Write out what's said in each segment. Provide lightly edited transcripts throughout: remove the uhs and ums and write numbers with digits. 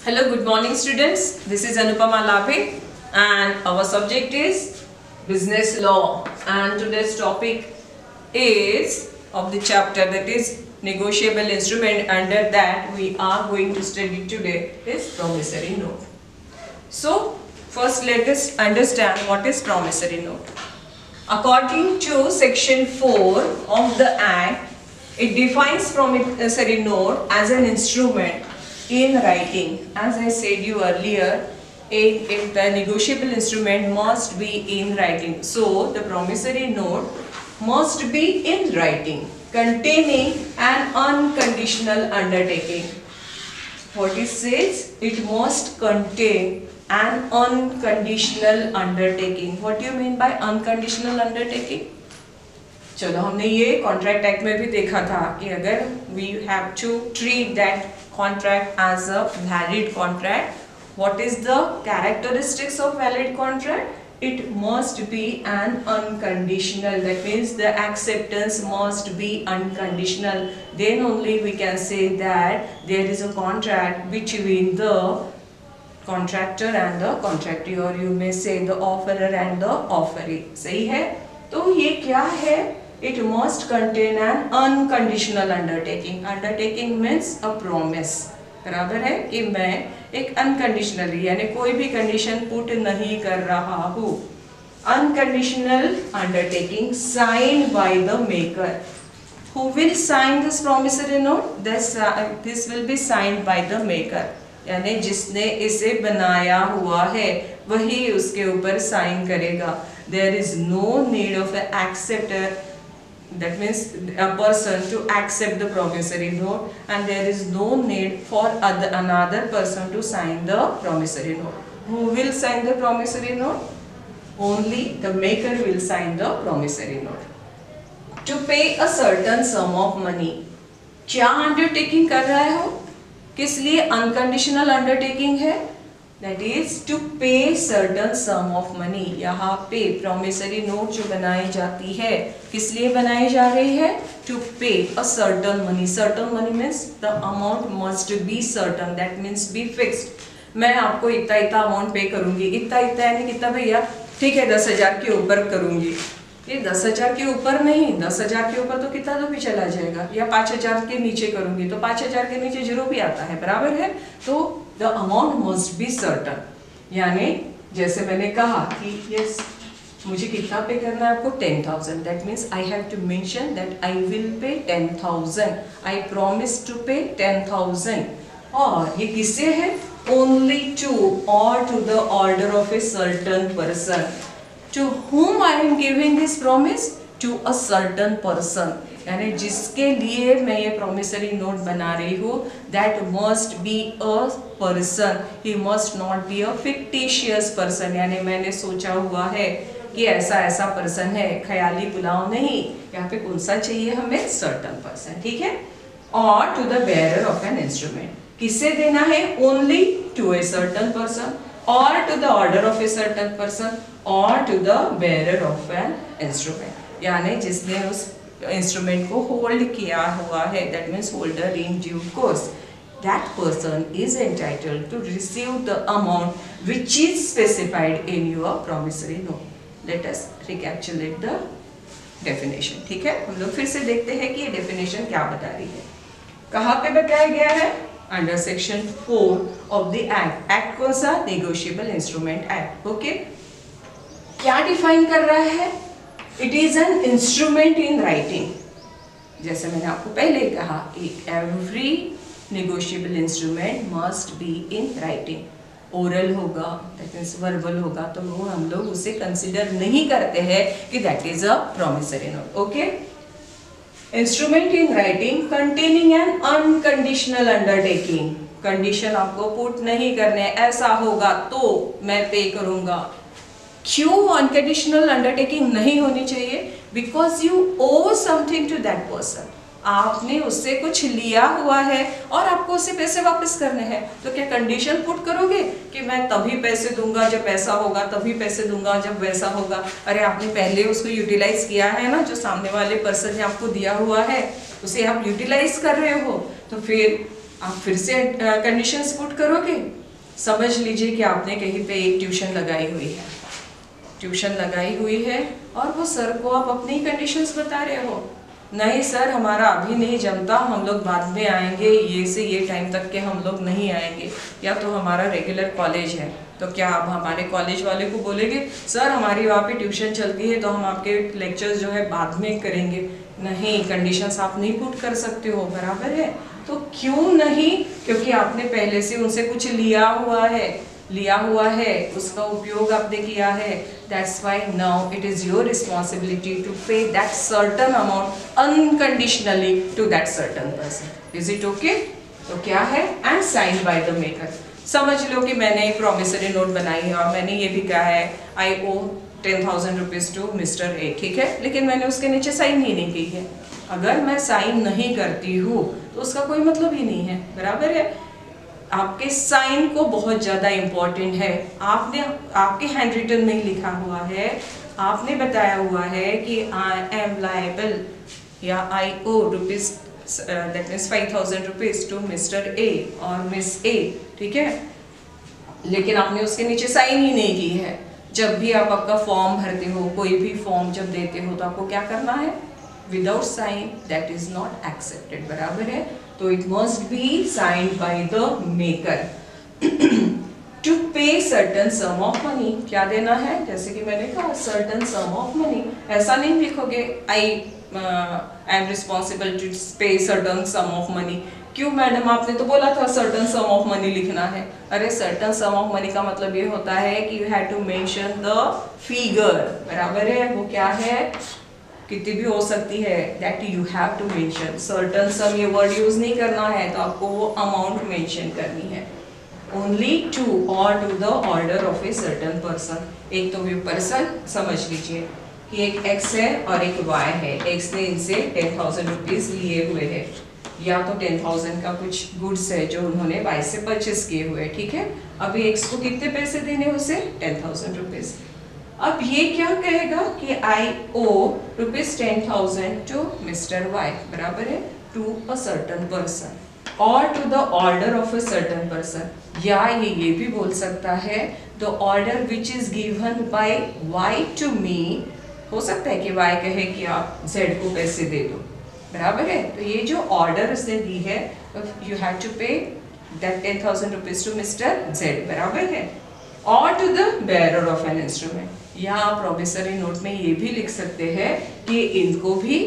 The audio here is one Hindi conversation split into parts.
Hello, good morning students. This is Anupama Labhe and our subject is business law, and today's topic is of the chapter that is negotiable instrument. Under that we are going to study today is promissory note. So first let us understand what is promissory note. According to section 4 of the Act, it defines promissory note as an instrument in writing. As I said you earlier, if the negotiable instrument must be in writing. So the promissory note must be in writing, containing an unconditional undertaking. What it says? It must contain an unconditional undertaking. What do you mean by unconditional undertaking? चलो हमने ये कॉन्ट्रैक्ट एक्ट में भी देखा था कि अगर we have to treat that contract as a valid contract. What is the characteristics of valid contract? It must be an unconditional. That means the acceptance must be unconditional. Then only we can say that there is a contract between the contractor and the contractee, or you may say the offerer and the offeree. सही है? तो ये क्या है? It must contain an unconditional undertaking. Undertaking means a promise. बराबर है कि मैं एक unconditionally यानी कोई भी condition put नहीं कर रहा हूँ. Unconditional undertaking signed by the maker. Who will sign this promissory note? This will be signed by the maker. यानी जिसने इसे बनाया हुआ है वही उसके ऊपर साइन करेगा. There is no need of an acceptor. That means a person to accept the promissory note, and there is no need for another person to sign the promissory note. Who will sign the promissory note? Only the maker will sign the promissory note. To pay a certain sum of money. क्या undertaking कर रहे हो? किस लिए unconditional undertaking है? That is to pay certain sum of money. यहाँ पे promissory note जो बनाई जाती है किस लिए बनाई जा रही है? To pay a certain money. Certain money means the amount must be certain. That means be fixed. मैं आपको इतना इतना amount पे करूँगी. इतना इतना यानी कितना भैया? ठीक है 10,000 के ऊपर करूँगी. ये 10,000 के ऊपर नहीं, 10,000 के ऊपर तो कितना तो भी चला जाएगा. या 5,000 के नीचे करूँगी तो 5,000 के नीचे जीरो भी आता है. बराबर है? तो the amount must be certain. यानी जैसे मैंने कहा कि yes मुझे कितना पे करना है आपको 10,000. That means I have to mention that I will pay 10,000. I promise to pay 10,000. और ये किससे है? Only to or to the order of a certain person. To whom I am giving this promise? To a certain person. यानी जिसके लिए मैं ये promissory note बना रही हूँ, that must be a person. He must not be a fictitious person. यानी मैंने सोचा हुआ है कि ऐसा ऐसा person है, ख्याली पुलाव नहीं. यहाँ पे कौन सा चाहिए हमें? Certain person. ठीक है? Or to the bearer of an instrument. किसे देना है? Only to a certain person, or to the order of a certain person, or to the bearer of an instrument. यानी जिसने उस इंस्ट्रूमेंट को होल्ड किया हुआ है, that means holder in due course, that person is entitled to receive the amount which is specified in your promissory note. Let us recapitulate the definition. ठीक है? हम लोग फिर से देखते हैं कि ये definition क्या बता रही है. कहाँ पे बताया गया है? Under section 4 of the Act. Act कौन सा? Negotiable Instrument Act. Okay? क्या define कर रहा है? It is an instrument in writing. जैसे मैंने आपको पहले कहा कि every negotiable instrument must be in writing. Oral होगा, that means verbal होगा, तो वो हम लोग उसे consider नहीं करते हैं कि that is a promissory note. Okay? Instrument in writing containing an unconditional undertaking. Condition आपको put नहीं करने, ऐसा होगा तो मैं पे करूँगा. क्यों अनकंडीशनल अंडरटेकिंग नहीं होनी चाहिए? Because you owe something to that person. आपने उससे कुछ लिया हुआ है और आपको उससे पैसे वापस करने हैं, तो क्या कंडीशन पुट करोगे कि मैं तभी पैसे दूंगा जब ऐसा होगा, तभी पैसे दूंगा जब वैसा होगा? अरे आपने पहले उसको यूटिलाइज किया है ना, जो सामने वाले पर्सन ने आपको दिया हुआ है उसे आप यूटिलाइज कर रहे हो, तो फिर आप फिर से कंडीशंस पुट करोगे। समझ लीजिए कि आपने कहीं पे एक ट्यूशन लगाई हुई है और वो सर को आप अपनी कंडीशंस बता रहे हो, नहीं सर हमारा अभी नहीं जमता, हम लोग बाद में आएंगे, ये से ये टाइम तक के हम लोग नहीं आएंगे, या तो हमारा रेगुलर कॉलेज है, तो क्या आप हमारे कॉलेज वाले को बोलेंगे सर हमारी वहाँ पे ट्यूशन चलती है तो हम आपके लेक्चर्स जो है बाद में करेंगे? नहीं, कंडीशंस आप नहीं पुट कर सकते हो, बराबर है। तो क्यों नहीं? क्योंकि आपने पहले से उनसे कुछ लिया हुआ है, उसका उपयोग आपने किया है। That's why now it is your responsibility to pay that certain amount unconditionally to that certain person. Is it okay? तो क्या है? And signed by the maker. समझ लो कि मैंने एक प्रॉमिसरी नोट बनाई है और मैंने ये भी कहा है I owe 10,000 rupees to mister A, ठीक है, लेकिन मैंने उसके नीचे साइन ही नहीं की है। अगर मैं साइन नहीं करती हूँ तो उसका कोई मतलब ही नहीं है, बराबर है। आपके साइन को बहुत ज़्यादा इम्पोर्टेंट है। आपने आपके हैंड रिटन में लिखा हुआ है, आपने बताया हुआ है कि आई एम लायबल या I owe rupees that means 5,000 rupees to mister A और मिस ए, ठीक है, लेकिन आपने उसके नीचे साइन ही नहीं की है। जब भी आप आपका फॉर्म भरते हो, कोई भी फॉर्म जब देते हो तो आपको क्या करना है? Without sign that is not accepted, बराबर है। तो it must be signed by the maker to pay certain sum of money. क्या देना है? जैसे कि मैंने कहा सर्टन सम ऑफ मनी। ऐसा नहीं लिखोगे I am responsible to pay certain sum of money. क्यों मैडम, आपने तो बोला था सर्टन सम ऑफ मनी लिखना है। अरे सर्टन सम ऑफ मनी का मतलब ये होता है कि you have to mention the figure, बराबर है। वो क्या है? कितनी भी हो सकती है, that you have to mention. Certain sum ये वर्ड यूज नहीं करना है, तो आपको वो अमाउंट मेंशन करनी है। Only to or to the order of a certain person. एक तो ये पर्सन समझ लीजिए कि एक एक्स है और एक वाई है। एक्स ने इनसे 10,000 रुपीज लिए हुए है, या तो 10,000 का कुछ गुड्स है जो उन्होंने वाई से परचेस किए हुए, ठीक है। अभी एक्स को कितने पैसे देने उसे? 10,000 रुपीज। अब ये क्या कहेगा कि I owe rupees 10,000 to mister Y, बराबर है, to a certain person or to the order of a certain person. या ये भी बोल सकता है the order which is given by Y to me. हो सकता है कि वाई कहे कि आप जेड को पैसे दे दो, बराबर है। तो ये जो ऑर्डर उसने दी है, you have to pay that 10,000 rupees to mister Z, बराबर है, or to the bearer of an instrument. या आप प्रॉमिसरी नोट में ये भी लिख सकते हैं कि इनको भी,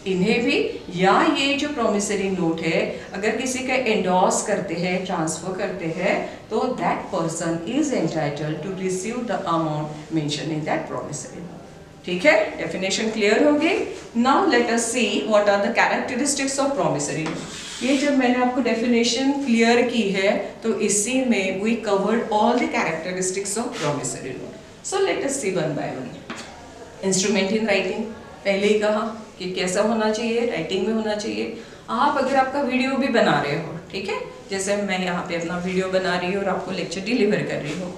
इन्हें भी, या ये जो प्रॉमिसरी नोट है अगर किसी का एंडोर्स करते हैं, ट्रांसफर करते हैं, तो that person is entitled to receive the amount mention in that promissory note. ठीक है, डेफिनेशन क्लियर होगी। Now let us see what are the characteristics of promissory note. ये जब मैंने आपको डेफिनेशन क्लियर की है तो इसी में we covered all the characteristics of promissory note. So let us see one by one. Instrument in writing, पहले ही कहा कि कैसा होना चाहिए, राइटिंग में होना चाहिए। आप अगर आपका वीडियो भी बना रहे हो, ठीक है, जैसे मैं यहाँ पे अपना वीडियो बना रही हूँ और आपको लेक्चर डिलीवर कर रही हूँ,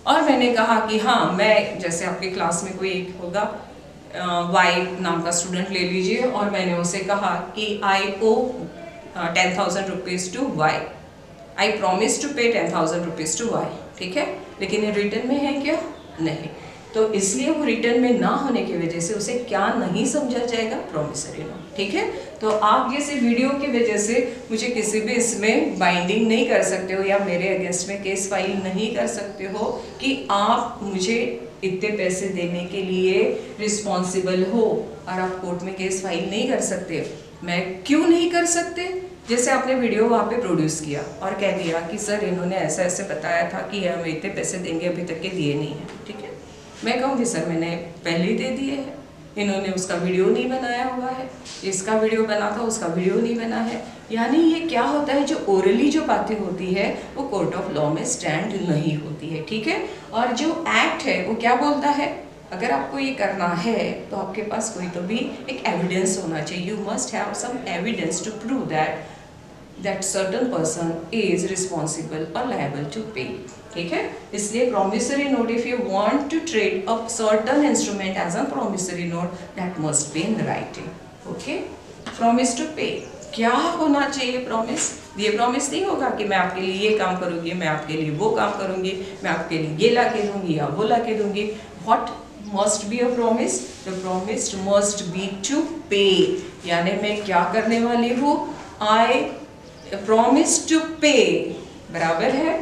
और मैंने कहा कि हाँ मैं, जैसे आपके क्लास में कोई एक होगा वाई नाम का स्टूडेंट ले लीजिए, और मैंने उसे कहा कि I owe 10,000 rupees to Y, I promise to pay 10,000 rupees to Y, ठीक है, लेकिन ये रिटर्न में है क्या? नहीं। तो इसलिए वो रिटर्न में ना होने की वजह से उसे क्या नहीं समझा जाएगा? प्रॉमिसरी नोट, ठीक है। तो आप जैसे वीडियो की वजह से मुझे किसी भी इसमें बाइंडिंग नहीं कर सकते हो या मेरे अगेंस्ट में केस फाइल नहीं कर सकते हो कि आप मुझे इतने पैसे देने के लिए रिस्पॉन्सिबल हो, और आप कोर्ट में केस फाइल नहीं कर सकते। मैं क्यों नहीं कर सकते? जैसे आपने वीडियो वहाँ पे प्रोड्यूस किया और कह दिया कि सर इन्होंने ऐसा ऐसे बताया था कि हम इतने पैसे देंगे, अभी तक के दिए नहीं है, ठीक है। मैं कहूँगी सर मैंने पहले ही दे दिए हैं, इन्होंने उसका वीडियो नहीं बनाया हुआ है, इसका वीडियो बना था उसका वीडियो नहीं बना है। यानी ये क्या होता है, जो ओरली जो बातें होती है वो कोर्ट ऑफ लॉ में स्टैंड नहीं होती है, ठीक है। और जो एक्ट है वो क्या बोलता है, अगर आपको ये करना है तो आपके पास कोई तो भी एक एविडेंस होना चाहिए। You must have some evidence to prove that certain person is responsible or liable to pay, ठीक है। इसलिए promissory note, if you want to trade a certain instrument as a promissory note, that must be in writing, okay। promise to pay, क्या होना चाहिए promise? ये प्रॉमिस नहीं होगा कि मैं आपके लिए ये काम करूंगी, मैं आपके लिए वो काम करूंगी, मैं आपके लिए ये ला के दूंगी या वो ला के दूंगी। What must be a promise? The promise must be to pay, यानी मैं क्या करने वाली हूँ, आई प्रॉमिस टू पे, बराबर है।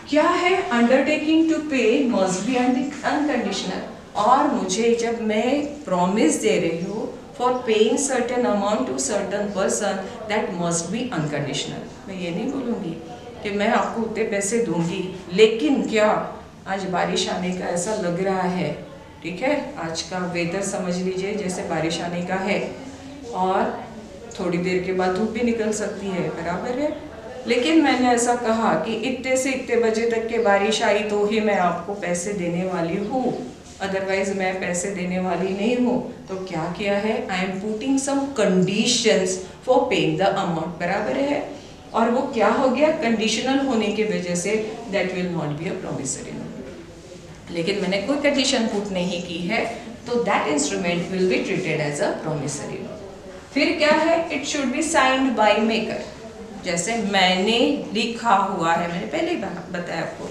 क्या है? अंडरटेकिंग टू पे मस्ट बी अनकंडीशनल, और मुझे जब मैं प्रॉमिस दे रही हूँ for paying certain amount to certain person, that must be unconditional। मैं ये नहीं बोलूँगी कि मैं आपको उतने पैसे दूंगी, लेकिन क्या आज बारिश आने का ऐसा लग रहा है, ठीक है, आज का वेदर समझ लीजिए जैसे बारिश आने का है, और थोड़ी देर के बाद धूप भी निकल सकती है, बराबर है। लेकिन मैंने ऐसा कहा कि इतने से इतने बजे तक के बारिश आई तो ही मैं आपको पैसे देने वाली हूँ, अदरवाइज मैं पैसे देने वाली नहीं हूँ। तो क्या किया है? I am putting some conditions for paying the amount, बराबर है। और वो क्या हो गया? कंडीशनल होने की वजह से that will not be a promissory note. लेकिन मैंने कोई कंडीशन पुट नहीं की है, तो that instrument will be treated as a promissory note. फिर क्या है? It should be signed by maker. जैसे मैंने लिखा हुआ है, मैंने पहले ही बताया आपको,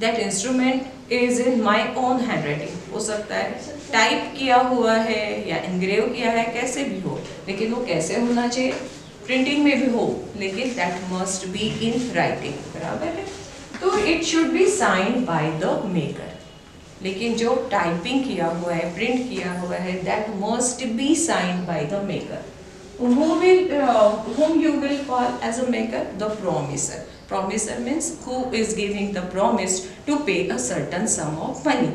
that instrument is in my own hand writing. हो सकता है टाइप किया हुआ है या इनग्रेव किया है, कैसे भी हो, लेकिन वो कैसे होना चाहिए? प्रिंटिंग में भी हो, लेकिन that must be in writing, बराबर है। तो it should be signed by the maker. लेकिन जो टाइपिंग किया हुआ है, प्रिंट किया हुआ है, that must be signed by the maker. Whom you will call as a maker? The promisor. Promisor means who is giving the promise to pay a certain sum of money.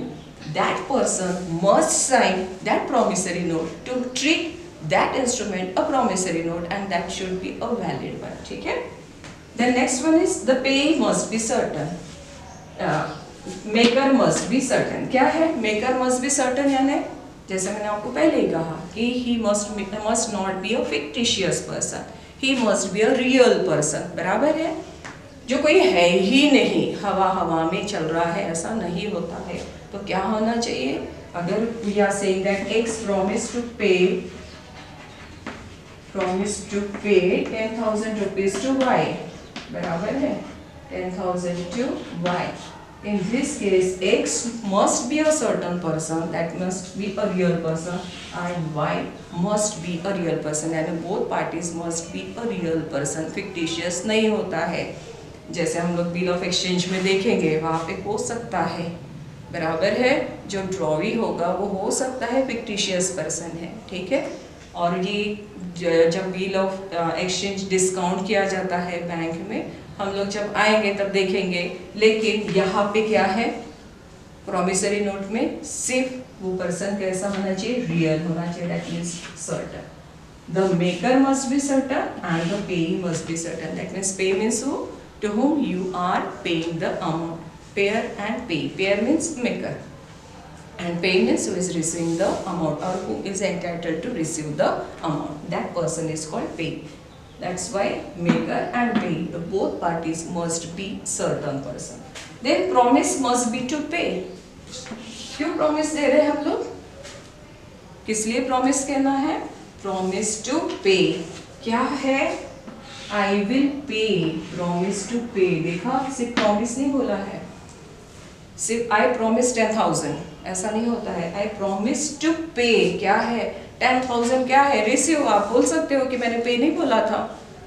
That person must sign that promissory note to treat that instrument a promissory note, and that should be a valid one. ठीक है? The next one is the pay must be certain. Maker must be certain. क्या है? Maker must be certain यानी जैसे मैंने आपको पहले ही कहा कि he must not be a fictitious person, he must be a real person, बराबर है। जो कोई है ही नहीं, हवा हवा में चल रहा है, ऐसा नहीं होता है। तो क्या होना चाहिए? अगर we are saying that X promised to pay 10,000 rupees to Y, बराबर है, 10,000 to Y। In this case, X must be a certain person, that must be a real person, and Y must be a real person, and both parties must be a real person, fictitious नहीं होता है। जैसे हम लोग बिल ऑफ एक्सचेंज में देखेंगे, वहाँ पे हो सकता है, बराबर है, जो ड्रॉवी होगा वो हो सकता है फिक्टिशियस पर्सन है, ठीक है। और ये जब बिल ऑफ एक्सचेंज डिस्काउंट किया जाता है बैंक में, हम लोग जब आएंगे तब देखेंगे। लेकिन यहाँ पे क्या है? प्रॉमिसरी नोट में सिर्फ वो पर्सन कैसा होना चाहिए? रियल होना चाहिए, that means certain. The maker must be certain and the paying must be certain. That means pay means who? To whom you are paying the amount. Payer and pay. Payer means maker, and pay means who is receiving the amount or who is entitled to receive the amount. That person is called pay. That's why maker and pay, the both parties must be certain person. Then promise must be to pay. क्यों promise दे रहे हैं हम लोग? किस लिए promise कहना है? Promise to pay. क्या है? I will pay. Promise to pay. देखा, सिर्फ promise नहीं बोला है, सिर्फ I promise 10,000 ऐसा नहीं होता है। I promise to pay क्या है? 10,000 क्या है? रिसीव। आप बोल सकते हो कि मैंने पे नहीं बोला था,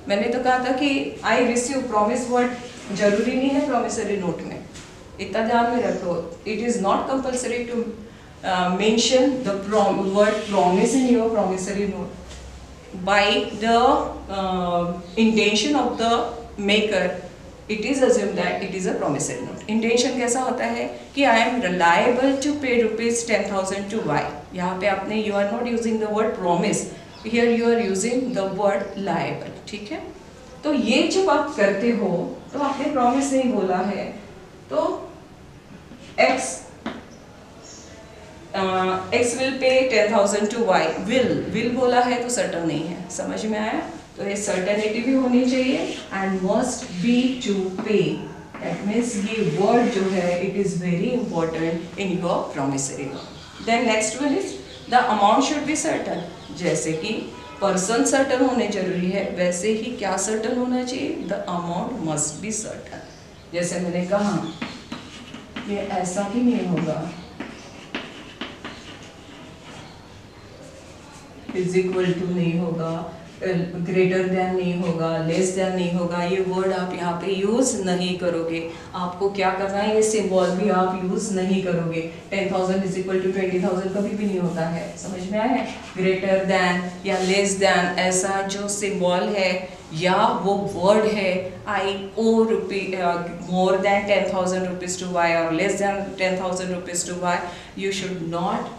मैंने तो कहा था कि आई रिसीव। प्रॉमिस वर्ड जरूरी नहीं है प्रॉमिसरी नोट में, इतना ध्यान में रखो। It is not compulsory to mention the word promise in your promissory note by the intention of the maker. It is assume that it is a promissory note. Intention कैसा होता है कि I am reliable to pay rupees 10,000 to Y. यहाँ पे आपने you are not using the word promise, here you are using the word liable, ठीक है। तो ये जब आप करते हो तो आपने प्रॉमिस नहीं बोला है, तो X will pay 10,000 to Y। will बोला है तो सर्टन नहीं है, समझ में आया? तो ये सर्टेनिटी भी होनी चाहिए and must be to pay. That means ये वर्ड जो है it is very important in your promissory note. Then next one is the amount should be certain. जैसे कि पर्सन सर्टन होने जरूरी है, वैसे ही क्या सर्टन होना चाहिए, the amount must be certain. जैसे मैंने कहा ये ऐसा ही नहीं होगा, इज इक्वल टू नहीं होगा, ग्रेटर देन नहीं होगा, लेस देन नहीं होगा, ये वर्ड आप यहाँ पे यूज नहीं करोगे। आपको क्या करना है, ये सिंबल भी आप यूज नहीं करोगे। 10,000 इज इक्वल टू 20,000 कभी भी नहीं होता है, समझ में आया है। ग्रेटर देन या लेस देन ऐसा जो सिंबल है या वो वर्ड है, I owe more than 10,000 rupees to Y और less than 10,000 rupees to Y, you should not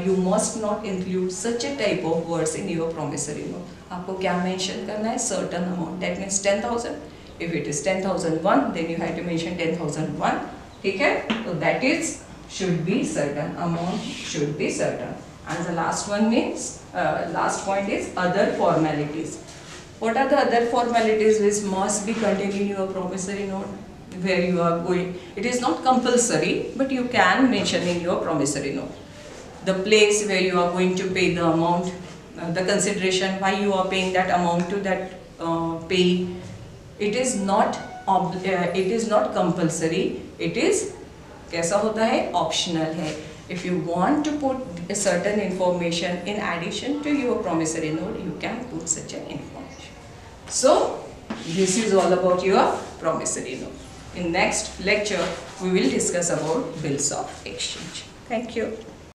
you must not include such a type of words in your promissory note. आपको क्या mention करना है, certain amount, that means 10,000. If it is 10,001 then you have to mention 10,001. ठीक है, so that is should be certain, amount should be certain. And the last one means last point is other formalities. What are the other formalities which must be contained in your promissory note where you are going? It is not compulsory, but you can mention in your promissory note. The place where you are going to pay the amount, the consideration, why you are paying that amount to that pay. It is not compulsory. It is कैसा होता है, optional है. If you want to put a certain information in addition to your promissory note, you can put such an information. So this is all about your promissory note. In next lecture we will discuss about bills of exchange. Thank you.